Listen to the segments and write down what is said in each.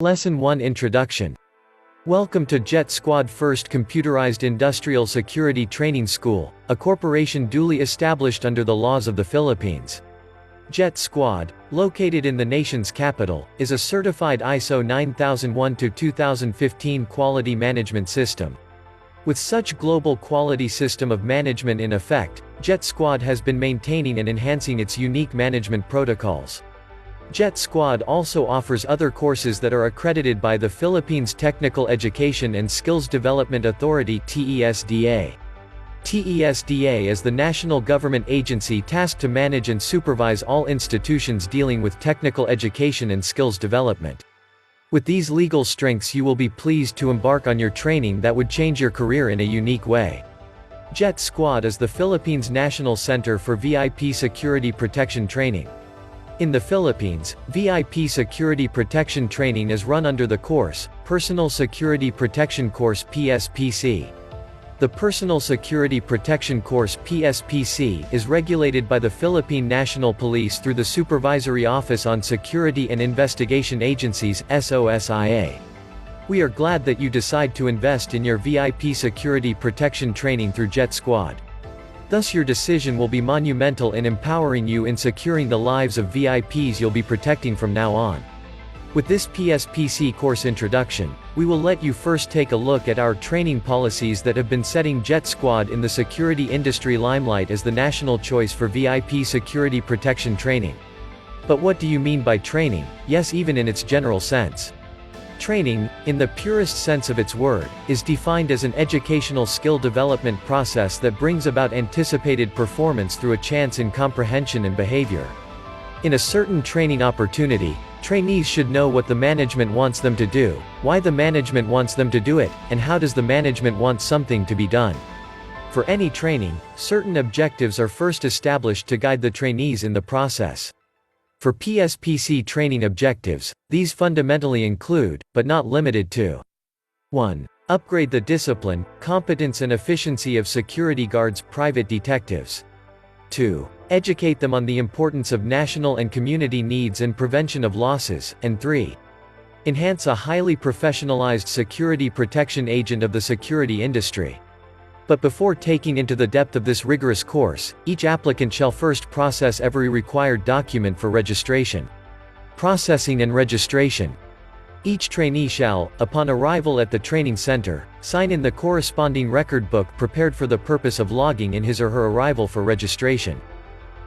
Lesson 1 Introduction. Welcome to Jet Squad First Computerized Industrial Security Training School, a corporation duly established under the laws of the Philippines. Jet Squad, located in the nation's capital, is a certified ISO 9001-2015 quality management system. With such global quality system of management in effect, Jet Squad has been maintaining and enhancing its unique management protocols. Jet Squad also offers other courses that are accredited by the Philippines Technical Education and Skills Development Authority (TESDA). TESDA is the national government agency tasked to manage and supervise all institutions dealing with technical education and skills development. With these legal strengths, you will be pleased to embark on your training that would change your career in a unique way. Jet Squad is the Philippines' National Center for VIP Security Protection Training. In the Philippines, VIP security protection training is run under the course, Personal Security Protection Course (PSPC). The Personal Security Protection Course (PSPC) is regulated by the Philippine National Police through the Supervisory Office on Security and Investigation Agencies (SOSIA). We are glad that you decide to invest in your VIP security protection training through Jet Squad. Thus your decision will be monumental in empowering you in securing the lives of VIPs you'll be protecting from now on. With this PSPC course introduction, we will let you first take a look at our training policies that have been setting Jet Squad in the security industry limelight as the national choice for VIP security protection training. But what do you mean by training? Yes, even in its general sense. Training, in the purest sense of its word, is defined as an educational skill development process that brings about anticipated performance through a chance in comprehension and behavior. In a certain training opportunity, trainees should know what the management wants them to do, why the management wants them to do it, and how does the management want something to be done. For any training, certain objectives are first established to guide the trainees in the process. For PSPC training objectives, these fundamentally include, but not limited to: 1. Upgrade the discipline, competence and efficiency of security guards, private detectives. 2. Educate them on the importance of national and community needs and prevention of losses. And 3. Enhance a highly professionalized security protection agent of the security industry. But before taking into the depth of this rigorous course, each applicant shall first process every required document for registration. Processing and registration. Each trainee shall, upon arrival at the training center, sign in the corresponding record book prepared for the purpose of logging in his or her arrival for registration.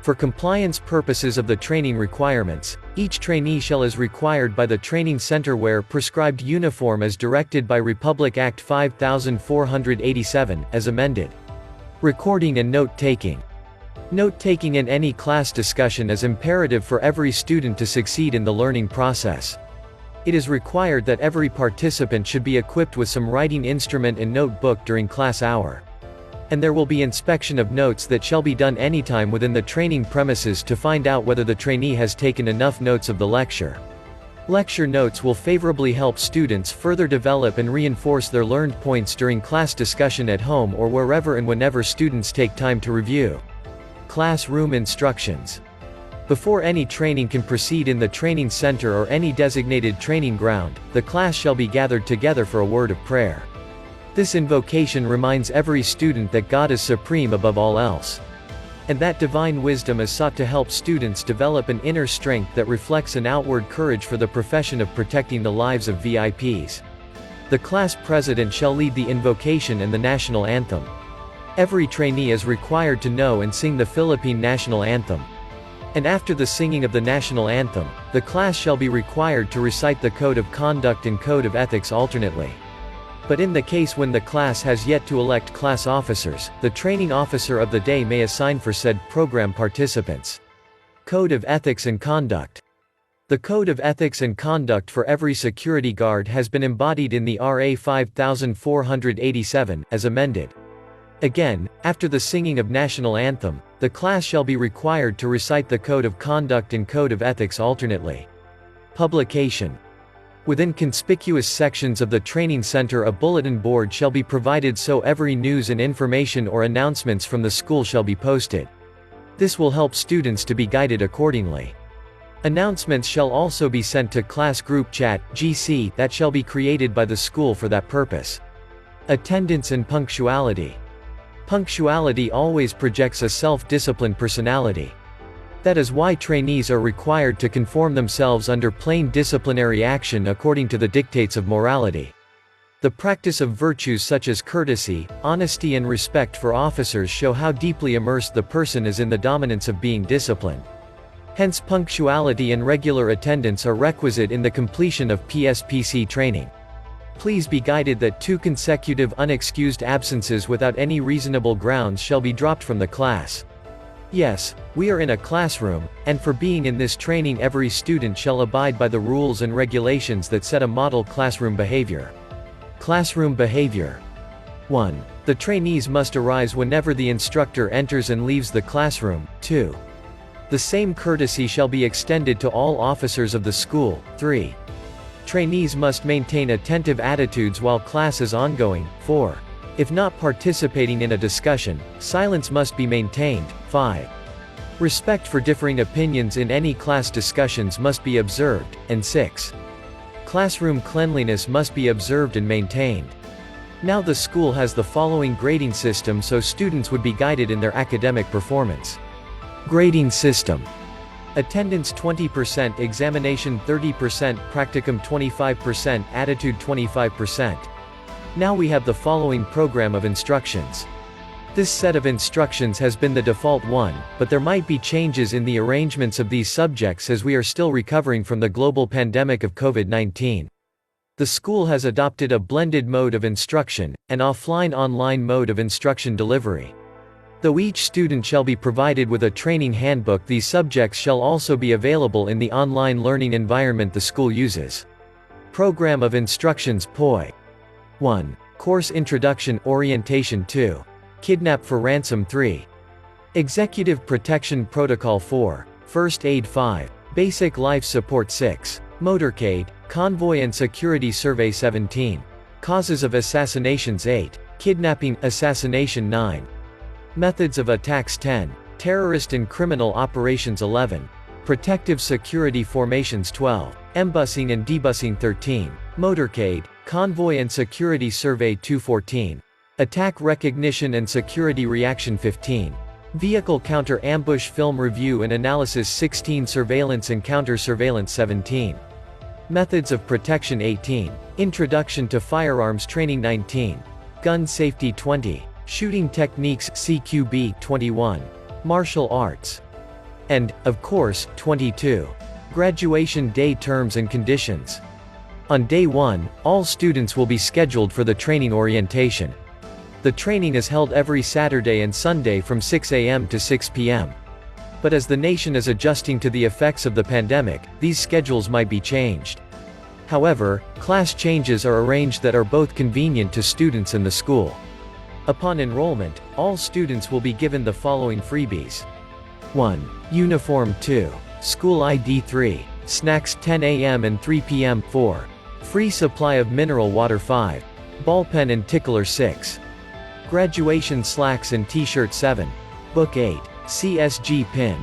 For compliance purposes of the training requirements, each trainee shall, as required by the training center, wear prescribed uniform as directed by Republic Act 5487, as amended. Recording and note-taking. Note-taking in any class discussion is imperative for every student to succeed in the learning process. It is required that every participant should be equipped with some writing instrument and notebook during class hour. And there will be inspection of notes that shall be done anytime within the training premises to find out whether the trainee has taken enough notes of the lecture. Lecture notes will favorably help students further develop and reinforce their learned points during class discussion at home or wherever and whenever students take time to review. Classroom instructions. Before any training can proceed in the training center or any designated training ground, the class shall be gathered together for a word of prayer. This invocation reminds every student that God is supreme above all else. And that divine wisdom is sought to help students develop an inner strength that reflects an outward courage for the profession of protecting the lives of VIPs. The class president shall lead the invocation and the national anthem. Every trainee is required to know and sing the Philippine national anthem. And after the singing of the national anthem, the class shall be required to recite the Code of Conduct and Code of Ethics alternately. But in the case when the class has yet to elect class officers, the training officer of the day may assign for said program participants. Code of Ethics and Conduct. The Code of Ethics and Conduct for every security guard has been embodied in the RA 5487, as amended. Again, after the singing of national anthem, the class shall be required to recite the Code of Conduct and Code of Ethics alternately. Publication. Within conspicuous sections of the training center a bulletin board shall be provided so every news and information or announcements from the school shall be posted. This will help students to be guided accordingly. Announcements shall also be sent to class group chat (GC) that shall be created by the school for that purpose. Attendance and punctuality. Punctuality always projects a self-disciplined personality. That is why trainees are required to conform themselves under plain disciplinary action according to the dictates of morality. The practice of virtues such as courtesy, honesty and respect for officers show how deeply immersed the person is in the dominance of being disciplined. Hence punctuality and regular attendance are requisite in the completion of PSPC training. Please be guided that 2 consecutive unexcused absences without any reasonable grounds shall be dropped from the class. Yes, we are in a classroom, and for being in this training every student shall abide by the rules and regulations that set a model classroom behavior. Classroom behavior. 1. The trainees must arise whenever the instructor enters and leaves the classroom. 2. The same courtesy shall be extended to all officers of the school. 3. Trainees must maintain attentive attitudes while class is ongoing. 4. If not participating in a discussion, silence must be maintained. 5. Respect for differing opinions in any class discussions must be observed. And 6. Classroom cleanliness must be observed and maintained. Now the school has the following grading system so students would be guided in their academic performance. Grading system. Attendance 20%, examination 30%, practicum 25%, attitude 25%. Now we have the following program of instructions. This set of instructions has been the default one, but there might be changes in the arrangements of these subjects as we are still recovering from the global pandemic of COVID-19. The school has adopted a blended mode of instruction, an offline-online mode of instruction delivery. Though each student shall be provided with a training handbook, these subjects shall also be available in the online learning environment the school uses. Program of Instructions POI. 1. Course Introduction Orientation. 2. Kidnap for Ransom. 3. Executive Protection Protocol. 4. First Aid. 5. Basic Life Support. 6. Motorcade, Convoy and Security Survey. 17. Causes of Assassinations. 8. Kidnapping, Assassination. 9. Methods of Attacks. 10. Terrorist and Criminal Operations. 11. Protective Security Formations. 12. Embussing and Debusing. 13. Motorcade, Convoy and Security Survey. 14. Attack Recognition and Security Reaction. 15. Vehicle Counter Ambush Film Review and Analysis. 16. Surveillance and Counter-Surveillance. 17. Methods of Protection. 18. Introduction to Firearms Training. 19. Gun Safety. 20. Shooting Techniques CQB. 21. Martial Arts. And, of course, 22. Graduation Day Terms and Conditions. On Day 1, all students will be scheduled for the training orientation. The training is held every Saturday and Sunday from 6 a.m. to 6 p.m. But as the nation is adjusting to the effects of the pandemic, these schedules might be changed. However, class changes are arranged that are both convenient to students and the school. Upon enrollment, all students will be given the following freebies. 1. Uniform. 2. School ID. 3. Snacks 10 a.m. and 3 p.m. 4. Free supply of mineral water. 5. Ballpen and tickler. 6. Graduation slacks and t-shirt. 7. Book 8. CSG pin.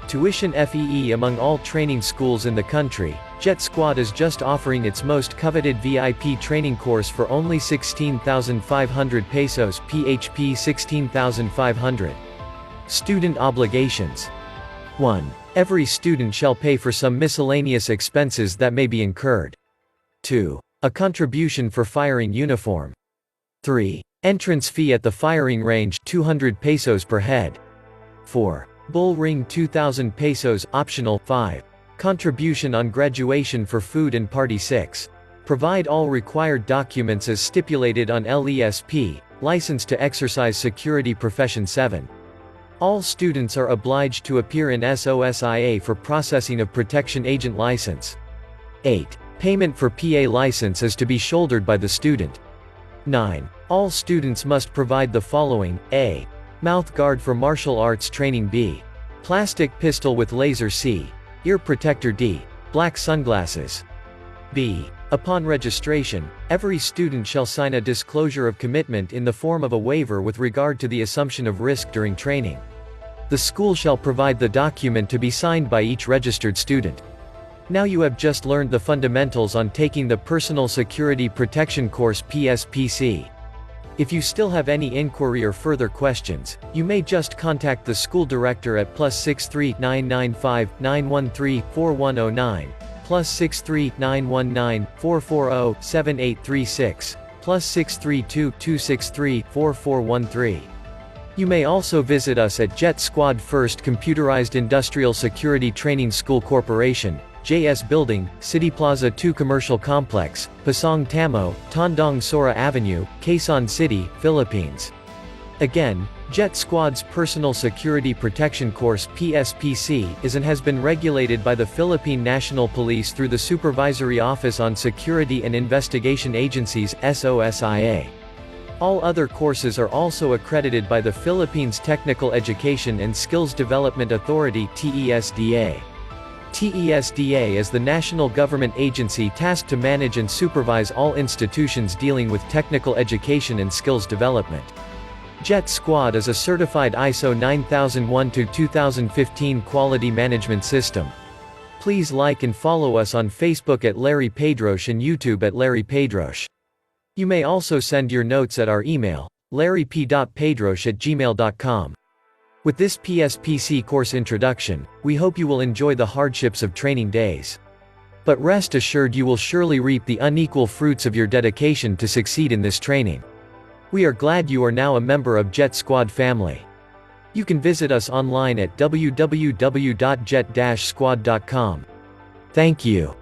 Tuition FEE. Among all training schools in the country, Jet Squad is just offering its most coveted VIP training course for only 16,500 pesos, PHP 16,500. Student obligations. 1. Every student shall pay for some miscellaneous expenses that may be incurred. 2. A contribution for firing uniform. 3. Entrance fee at the firing range, 200 pesos per head. 4. Bull ring 2,000 pesos, optional. 5. Contribution on graduation for food and party. 6. Provide all required documents as stipulated on LESP, license to exercise security profession. 7. All students are obliged to appear in SOSIA for processing of protection agent license. 8. Payment for PA license is to be shouldered by the student. 9. All students must provide the following: A. Mouth guard for martial arts training. B. Plastic pistol with laser. C. Ear protector. D. Black sunglasses. B. Upon registration, every student shall sign a disclosure of commitment in the form of a waiver with regard to the assumption of risk during training. The school shall provide the document to be signed by each registered student. Now you have just learned the fundamentals on taking the Personal Security Protection course PSPC. If you still have any inquiry or further questions, you may just contact the school director at +63 995 913 4109, +63 919 440 7836, +632 263 4413. You may also visit us at Jet Squad First Computerized Industrial Security Training School Corporation, JS Building, City Plaza 2 Commercial Complex, Pasong Tamo, Tandang Sora Avenue, Quezon City, Philippines. Again, Jet Squad's Personal Security Protection course PSPC is and has been regulated by the Philippine National Police through the Supervisory Office on Security and Investigation Agencies SOSIA. All other courses are also accredited by the Philippines Technical Education and Skills Development Authority TESDA. TESDA is the national government agency tasked to manage and supervise all institutions dealing with technical education and skills development. Jet Squad is a certified ISO 9001-2015 quality management system. Please like and follow us on Facebook at Larry Pedroche and YouTube at Larry Pedroche. You may also send your notes at our email, larryp.pedroche@gmail.com. With this PSPC course introduction, we hope you will enjoy the hardships of training days. But rest assured you will surely reap the unequal fruits of your dedication to succeed in this training. We are glad you are now a member of Jet Squad family. You can visit us online at www.jet-squad.com. Thank you.